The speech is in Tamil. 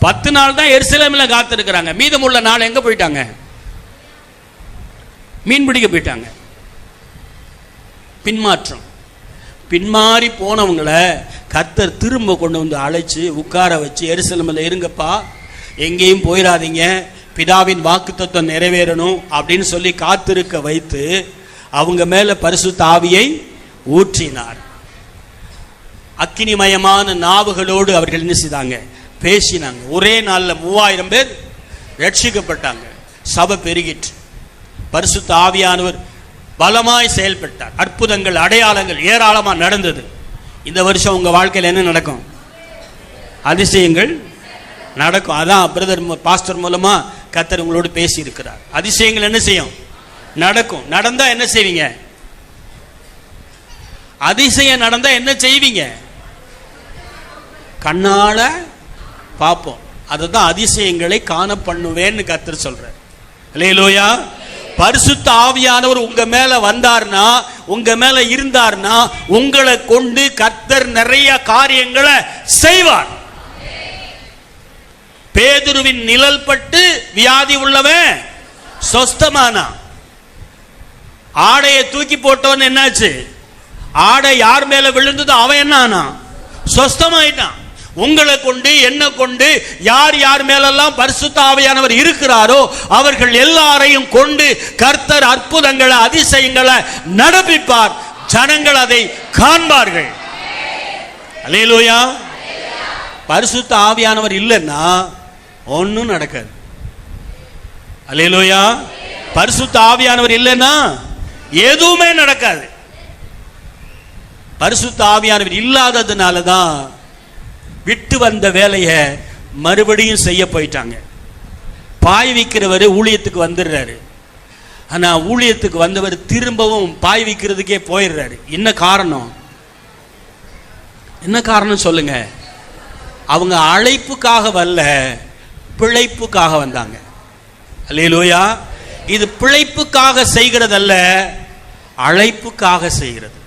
10 நாள் தான் எருசலேமில் காத்திருக்கிறாங்க. மீதமுள்ள நாள் எங்க போயிட்டாங்க? மீன் பிடிக்க போயிட்டாங்க. பின்மாற்றம். பின்மாறி போனவங்களை கர்த்தர் திரும்ப கொண்டு வந்து அழைச்சு உட்கார வச்சு, எருசலேமில் இருங்கப்பா, எங்கேயும் போயிடாதீங்க, பிதாவின் வாக்குத்தத்தம் நிறைவேறணும் அப்படின்னு சொல்லி காத்திருக்க வைத்து அவங்க மேல பரிசுத்த ஆவியை ஊற்றினார். அக்கினிமயமான நாவுகளோடு அவர்கள் என்ன செய்தாங்க? பேசினாங்க. ஒரே நாளில் 3000 பேர் ரட்சிக்கப்பட்டாங்க. சபை பெருகிற்று. பரிசுத்த ஆவியானவர் பலமாய் செயல்பட்டார். அற்புதங்கள், அடையாளங்கள் ஏராளமாக நடந்தது. இந்த வருஷம் உங்க வாழ்க்கையில் என்ன நடக்கும்? அதிசயங்கள் நடக்கும். அதான் பிரதர் பாஸ்டர் மூலமா கர்த்தர் உங்களோடு பேசி இருக்கிறார். அதிசயங்கள் என்ன செய்யும்? நடக்கும். நடந்தா என்ன செய்வீங்க? அதிசயம் நடந்தா என்ன செய்வீங்க? கண்ணால பார்ப்போம். அதுதான் அதிசயங்களை காண பண்ணுவேன்னு கர்த்தர் சொல்றார். அல்லேலூயா. பரிசுத்த ஆவியானவர் உங்க மேல வந்தார்னா, உங்க மேல இருந்தார்னா, உங்களை கொண்டு கர்த்தர் நிறைய காரியங்களை செய்வார். பேதுருவின் நிழல் பட்டு வியாதி உள்ளவன் சொஸ்தமானா. ஆடையை தூக்கி போட்டவன் என்னாச்சு? ஆடை யார் மேல விழுந்ததோ அவன் என்ன ஆனா? சொஸ்தமாயிட்டான். உங்களை கொண்டு, என்ன கொண்டு, யார் யார் மேலெல்லாம் பரிசுத்த ஆவியானவர் இருக்கிறாரோ அவர்கள் எல்லாரையும் கொண்டு கர்த்தர் அற்புதங்களை, அதிசயங்களை நடப்பிப்பார். ஜனங்கள் அதை காண்பார்கள். அல்லேலூயா. பரிசுத்த ஆவியானவர் இல்லைன்னா ஒன்னும் நடக்காது. அல்லேலூயா. பரிசுத்த ஆவியானவர் இல்லைன்னா எதுவுமே நடக்காது. பரிசுத்த ஆவியானவர் இல்லாததுனால தான் விட்டு வந்த வேலையை மறுபடியும் செய்ய போயிட்டாங்க. பாய் விற்கிறவர் ஊழியத்துக்கு வந்துடுறாரு. ஆனா ஊழியத்துக்கு வந்தவர் திரும்பவும் பாய் விற்கிறதுக்கே போயிடுறாரு. என்ன காரணம்? என்ன காரணம் சொல்லுங்க? அவங்க அழைப்புக்காக வரல, பிழைப்புக்காக வந்தாங்க. அல்லேலூயா. இது பிழைப்புக்காக செய்கிறதல்ல, அழைப்புக்காக செய்கிறது.